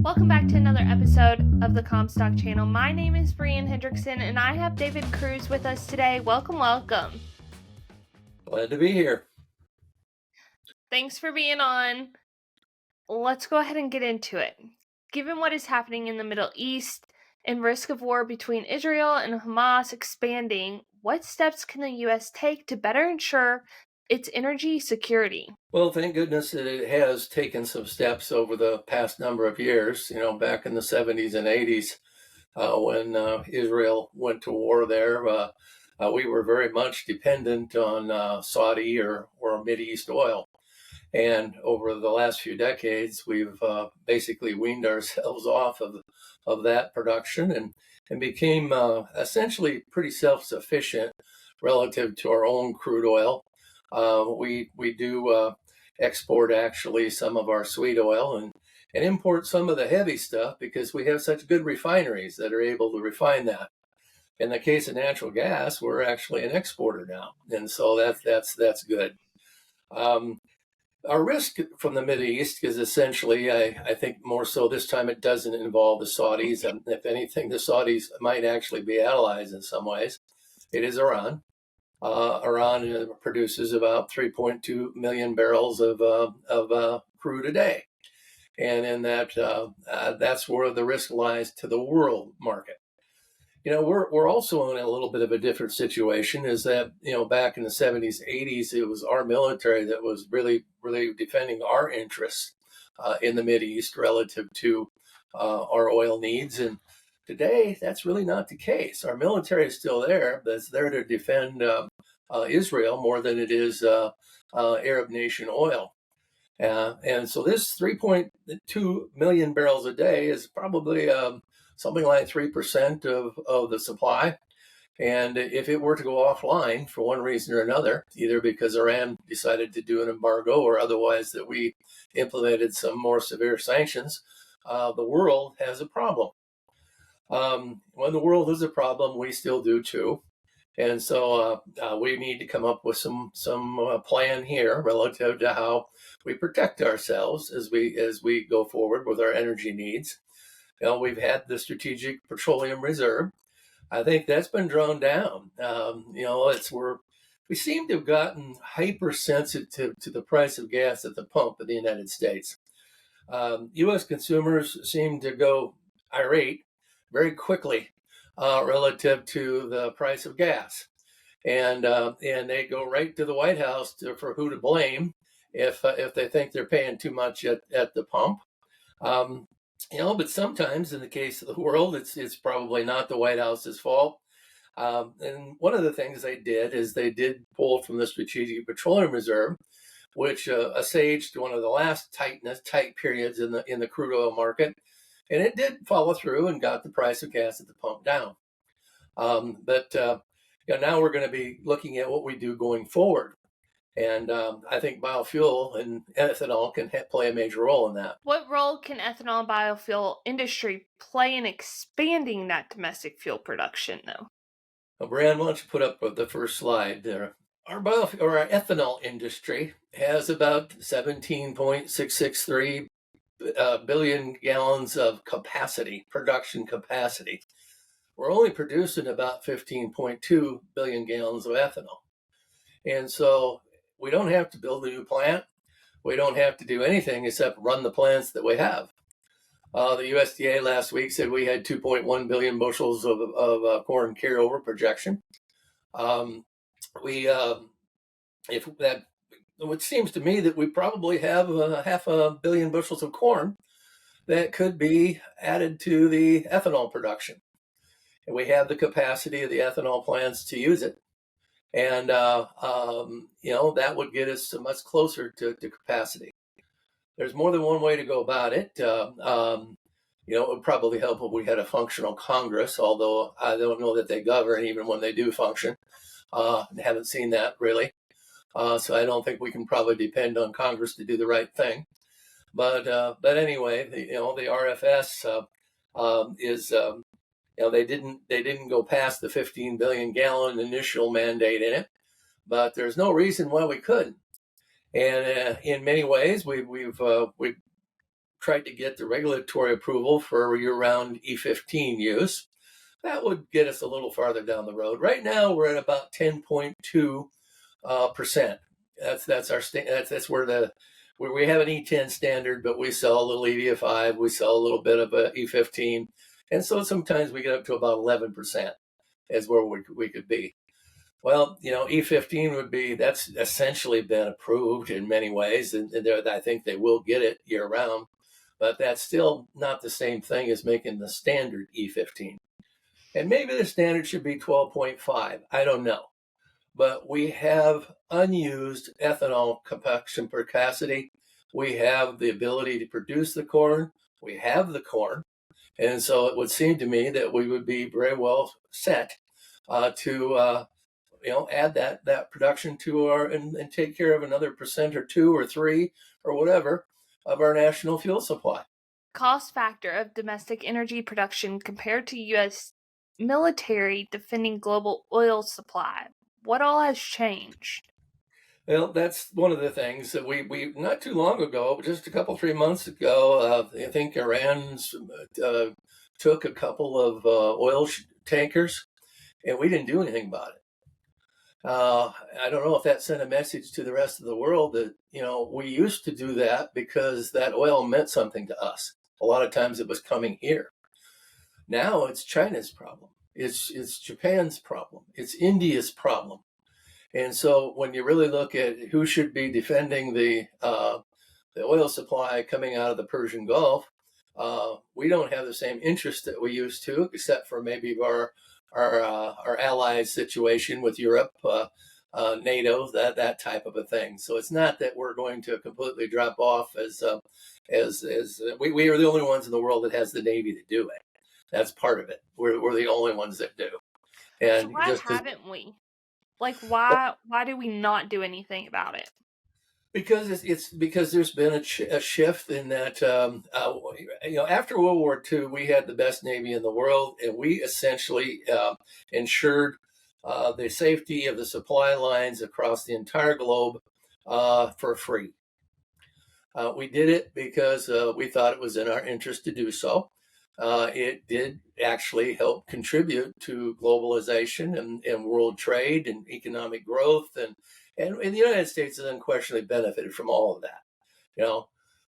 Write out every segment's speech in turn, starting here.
Welcome back to another episode of the Comstock Channel. My name is Breann Hendrickson, and I have David Kruse with us today. Welcome. Glad to be here. Thanks for being on. Let's go ahead and get into it. Given what is happening in the Middle East and risk of war between Israel and Hamas expanding, what steps can the U.S. take to better ensure its energy security? Well, thank goodness that it has taken some steps over the past number of years. Back in the 70s and 80s, when Israel went to war there, we were very much dependent on Saudi or Mideast oil. And over the last few decades, we've basically weaned ourselves off of that production and became essentially pretty self-sufficient relative to our own crude oil. We do export actually some of our sweet oil and import some of the heavy stuff because we have such good refineries that are able to refine that. In the case of natural gas, we're actually an exporter now, and so that's good. Our risk from the Middle East is essentially, I think more so this time it doesn't involve the Saudis. If anything, the Saudis might actually be allies in some ways. It is Iran. Iran produces about 3.2 million barrels of crude a day. And in that's where the risk lies to the world market. We're also in a little bit of a different situation is that, back in the 70s, 80s, it was our military that was really, really defending our interests in the Mideast relative to our oil needs. And today, that's really not the case. Our military is still there, but it's there to defend Israel more than it is Arab nation oil. And so this 3.2 million barrels a day is probably something like 3% of the supply. And if it were to go offline for one reason or another, either because Iran decided to do an embargo or otherwise that we implemented some more severe sanctions, the world has a problem. When the world has a problem, we still do too. And so we need to come up with some plan here relative to how we protect ourselves as we go forward with our energy needs. We've had the Strategic Petroleum Reserve. I think that's been drawn down. We seem to have gotten hypersensitive to the price of gas at the pump in the United States. U.S. consumers seem to go irate very quickly relative to the price of gas, and they go right to the White House for who to blame if they think they're paying too much at the pump. But sometimes in the case of the world, it's probably not the White House's fault. And one of the things they did is they did pull from the Strategic Petroleum Reserve, which assuaged one of the last tight periods in the crude oil market, and it did follow through and got the price of gas at the pump down. But now we're going to be looking at what we do going forward. And I think biofuel and ethanol can play a major role in that. What role can ethanol and biofuel industry play in expanding that domestic fuel production, though? Well, Breann, why don't you put up the first slide there? Our ethanol industry has about 17.663 billion gallons of production capacity. We're only producing about 15.2 billion gallons of ethanol. And so we don't have to build a new plant. We don't have to do anything except run the plants that we have. The USDA last week said we had 2.1 billion bushels of corn carryover projection. It seems to me that we probably have 500 million bushels of corn that could be added to the ethanol production. And we have the capacity of the ethanol plants to use it. And, that would get us much closer to capacity. There's more than one way to go about it. It would probably help if we had a functional Congress, although I don't know that they govern even when they do function. Haven't seen that really. So I don't think we can probably depend on Congress to do the right thing. But anyway, the RFS is they didn't go past the 15 billion gallon initial mandate in it, but there's no reason why we couldn't. And in many ways, we've tried to get the regulatory approval for year-round E15 use. That would get us a little farther down the road. Right now, we're at about 10.2%. That's our that's where we have an E10 standard, but we sell a little EV5, we sell a little bit of a E15, and so sometimes we get up to about 11% is where we could be. Well, E15 would be, that's essentially been approved in many ways, and I think they will get it year round, but that's still not the same thing as making the standard E15. And maybe the standard should be 12.5. I don't know. But we have unused ethanol production capacity. We have the ability to produce the corn. We have the corn. And so it would seem to me that we would be very well set to add that production to our and take care of another percent or 2 or 3 or whatever of our national fuel supply. Cost factor of domestic energy production compared to U.S. military defending global oil supply. What all has changed? Well, that's one of the things that we not too long ago, just a couple, 3 months ago, I think Iran took a couple of oil tankers, and we didn't do anything about it. I don't know if that sent a message to the rest of the world that, we used to do that because that oil meant something to us. A lot of times it was coming here. Now it's China's problem. It's Japan's problem. It's India's problem. And so when you really look at who should be defending the oil supply coming out of the Persian Gulf, we don't have the same interest that we used to, except for maybe our allies situation with Europe, NATO, that type of a thing. So it's not that we're going to completely drop off as we are the only ones in the world that has the Navy to do it. That's part of it. We're the only ones that do. And so why haven't we? Like, why do we not do anything about it? Because it's because there's been a shift in that. After World War II, we had the best Navy in the world, and we essentially ensured the safety of the supply lines across the entire globe for free. We did it because we thought it was in our interest to do so. It did actually help contribute to globalization and world trade and economic growth, and the United States has unquestionably benefited from all of that.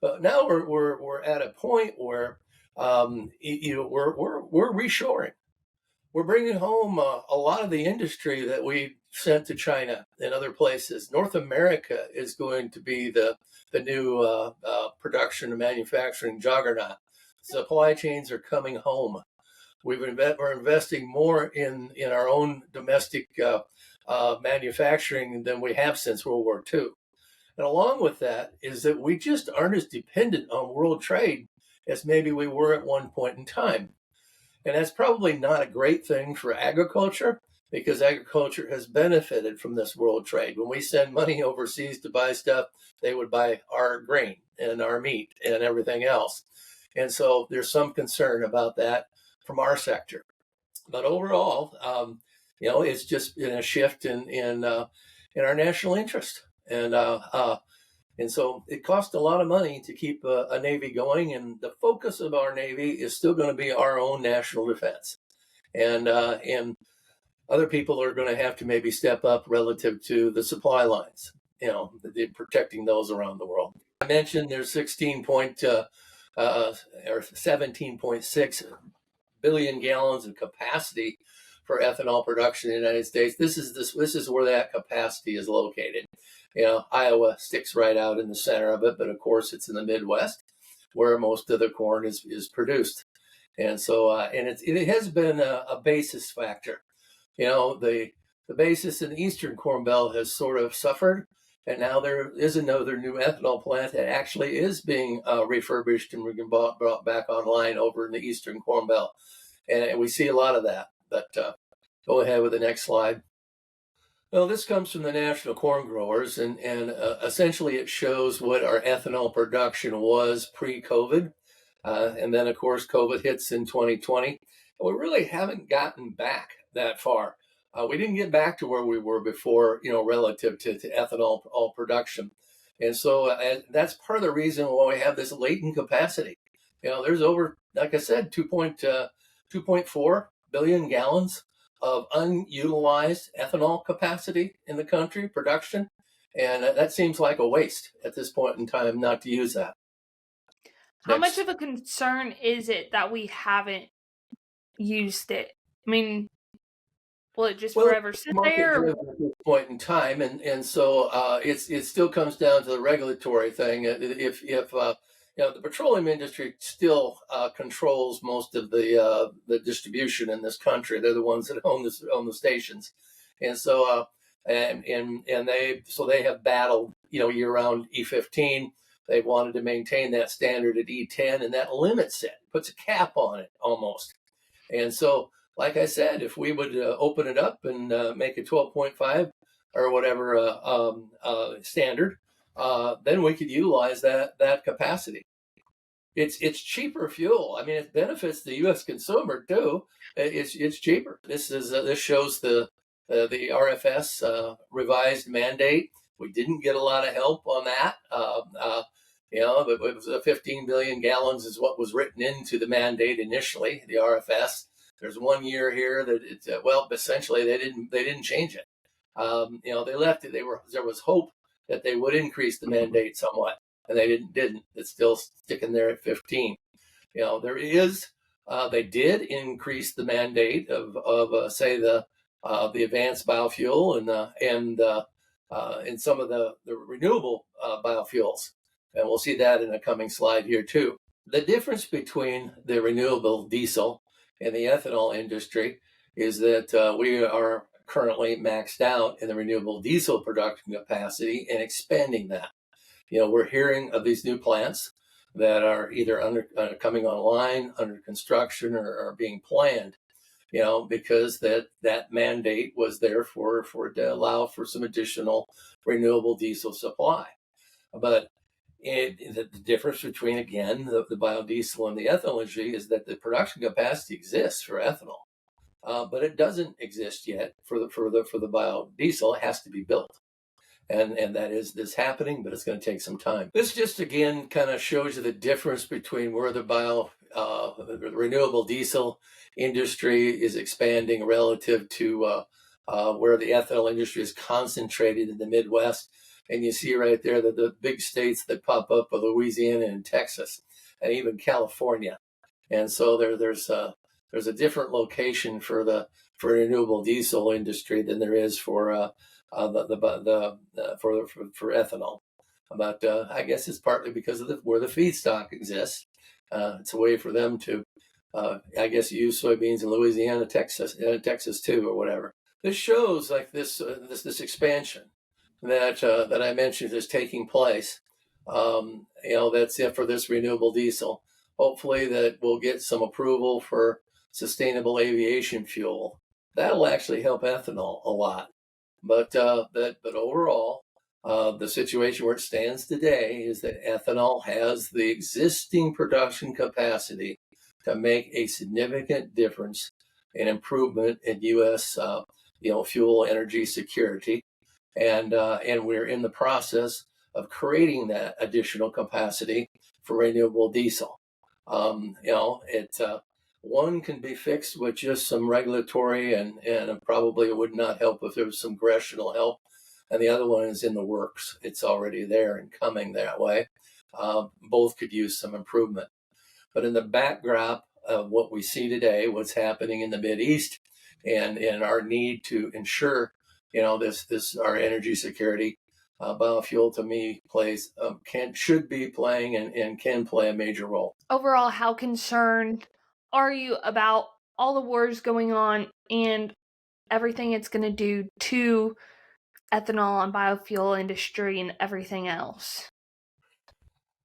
But now we're at a point where we're reshoring. We're bringing home a lot of the industry that we sent to China and other places. North America is going to be the new production and manufacturing juggernaut. Supply chains are coming home. We're investing more in our own domestic manufacturing than we have since World War II. And along with that is that we just aren't as dependent on world trade as maybe we were at one point in time. And that's probably not a great thing for agriculture, because agriculture has benefited from this world trade. When we send money overseas to buy stuff, they would buy our grain and our meat and everything else. And so there's some concern about that from our sector. But overall, it's just been a shift in our national interest. And so it costs a lot of money to keep a Navy going, and the focus of our Navy is still going to be our own national defense. And other people are going to have to maybe step up relative to the supply lines, protecting those around the world. I mentioned there's 17.6 billion gallons of capacity for ethanol production in the United States. This is where that capacity is located. Iowa sticks right out in the center of it, but of course it's in the Midwest where most of the corn is produced. And so, it has been a basis factor. The basis in the Eastern Corn Belt has sort of suffered, and now there is another new ethanol plant that actually is being refurbished and brought back online over in the Eastern Corn Belt. And we see a lot of that. But go ahead with the next slide. Well, this comes from the National Corn Growers, and essentially it shows what our ethanol production was pre-COVID. And then, of course, COVID hits in 2020. And we really haven't gotten back that far. We didn't get back to where we were before, relative to ethanol production. And so that's part of the reason why we have this latent capacity. There's over, like I said, 2.4 billion gallons of unutilized ethanol capacity in the country, production. And that seems like a waste at this point in time not to use that. How much Next. of a concern is it that we haven't used it? I mean, will it just Well, forever it's sit market there? driven at this point in time, and so it still comes down to the regulatory thing. If the petroleum industry still controls most of the distribution in this country, they're the ones that own the stations, and so they have battled year round E15. They wanted to maintain that standard at E10, and that limits it, puts a cap on it almost, and so like I said, if we would open it up and make it 12.5 or whatever standard, then we could utilize that capacity. It's cheaper fuel. I mean, it benefits the U.S. consumer too. It's cheaper. This shows the RFS revised mandate. We didn't get a lot of help on that. But it was 15 billion gallons is what was written into the mandate initially, the RFS. There's 1 year here that essentially they didn't change it. They left it. There was hope that they would increase the mandate somewhat, and they didn't. It's still sticking there at 15. They did increase the mandate of say the advanced biofuel and some of the renewable biofuels, and we'll see that in a coming slide here too. The difference between the renewable diesel and the ethanol industry is that we are currently maxed out in the renewable diesel production capacity and expanding that. We're hearing of these new plants that are either coming online, under construction, or are being planned. Because that mandate was there to allow for some additional renewable diesel supply. But the difference between, again, the biodiesel and the ethanol industry is that the production capacity exists for ethanol, but it doesn't exist yet for the biodiesel. It has to be built, and that is happening, but it's going to take some time. This just again kind of shows you the difference between where the renewable diesel industry is expanding relative to where the ethanol industry is concentrated in the Midwest. And you see right there that the big states that pop up are Louisiana and Texas, and even California. And so there's a different location for renewable diesel industry than there is for ethanol. But I guess it's partly because of where the feedstock exists. It's a way for them to, I guess, use soybeans in Louisiana, Texas too, or whatever. This shows like this expansion that I mentioned is taking place. That's it for this renewable diesel. Hopefully that we'll get some approval for sustainable aviation fuel. That'll actually help ethanol a lot. But overall, the situation where it stands today is that ethanol has the existing production capacity to make a significant difference in improvement in U.S. Fuel energy security. And we're in the process of creating that additional capacity for renewable diesel. One can be fixed with just some regulatory, and probably it would not help if there was some congressional help. And the other one is in the works. It's already there and coming that way. Both could use some improvement. But in the backdrop of what we see today, what's happening in the Mideast, and our need to ensure our energy security, biofuel to me should be playing and can play a major role. Overall, how concerned are you about all the wars going on and everything it's going to do to ethanol and biofuel industry and everything else?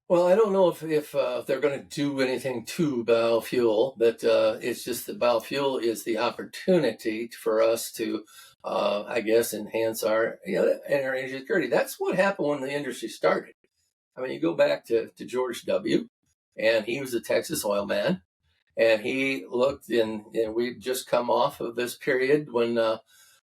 Well, I don't know if they're going to do anything to biofuel, but it's just that biofuel is the opportunity for us to, I guess, enhance our energy security. That's what happened when the industry started. I mean, you go back to George W., and he was a Texas oil man, and he looked and we'd just come off of this period when the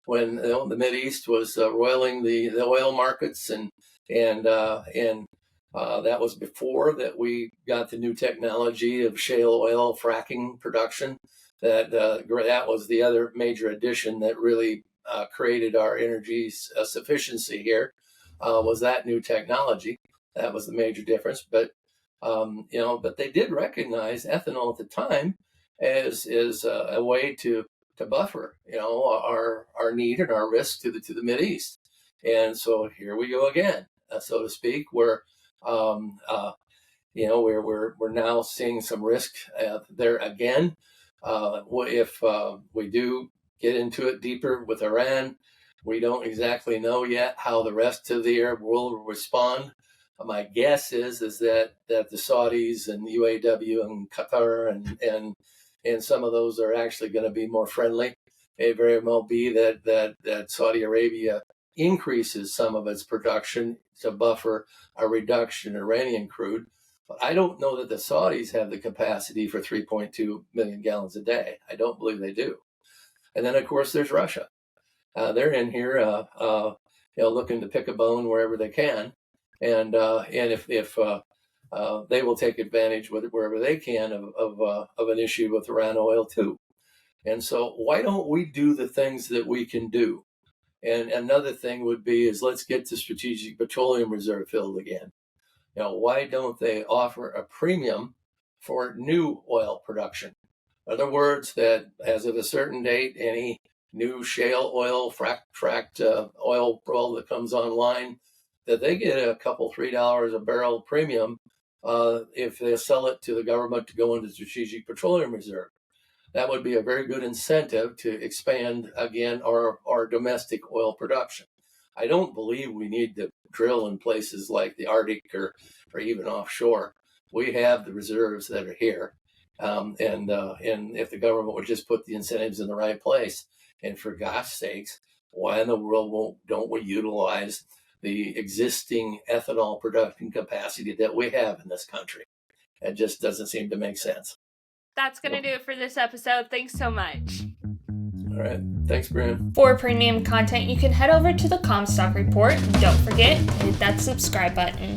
Mideast was roiling the oil markets, and and that was before that we got the new technology of shale oil fracking production. That was the other major addition that really created our energy sufficiency here. Was that new technology? That was the major difference. But but they did recognize ethanol at the time as a way to buffer, our need and our risk to the Mideast. And so here we go again, so to speak, where we're now seeing some risk there again. If we do get into it deeper with Iran, we don't exactly know yet how the rest of the Arab world will respond. My guess is that the Saudis and UAW and Qatar and some of those are actually going to be more friendly. It very well be that Saudi Arabia increases some of its production to buffer a reduction in Iranian crude. But I don't know that the Saudis have the capacity for 3.2 million gallons a day. I don't believe they do. And then, of course, there's Russia. They're in here, looking to pick a bone wherever they can, and if they will take advantage wherever they can of an issue with Iran oil too. And so, why don't we do the things that we can do? And another thing would be is let's get the Strategic Petroleum Reserve filled again. Why don't they offer a premium for new oil production? In other words, that as of a certain date, any new shale oil, fracked oil that comes online, that they get a couple, $3 a barrel premium if they sell it to the government to go into the Strategic Petroleum Reserve. That would be a very good incentive to expand, again, our domestic oil production. I don't believe we need to drill in places like the Arctic or even offshore. We have the reserves that are here. And if the government would just put the incentives in the right place, and for gosh sakes, why in the world don't we utilize the existing ethanol production capacity that we have in this country? It just doesn't seem to make sense. That's going to do it for this episode. Thanks so much. All right. Thanks, Breann. For premium content, you can head over to the Comstock Report. Don't forget to hit that subscribe button.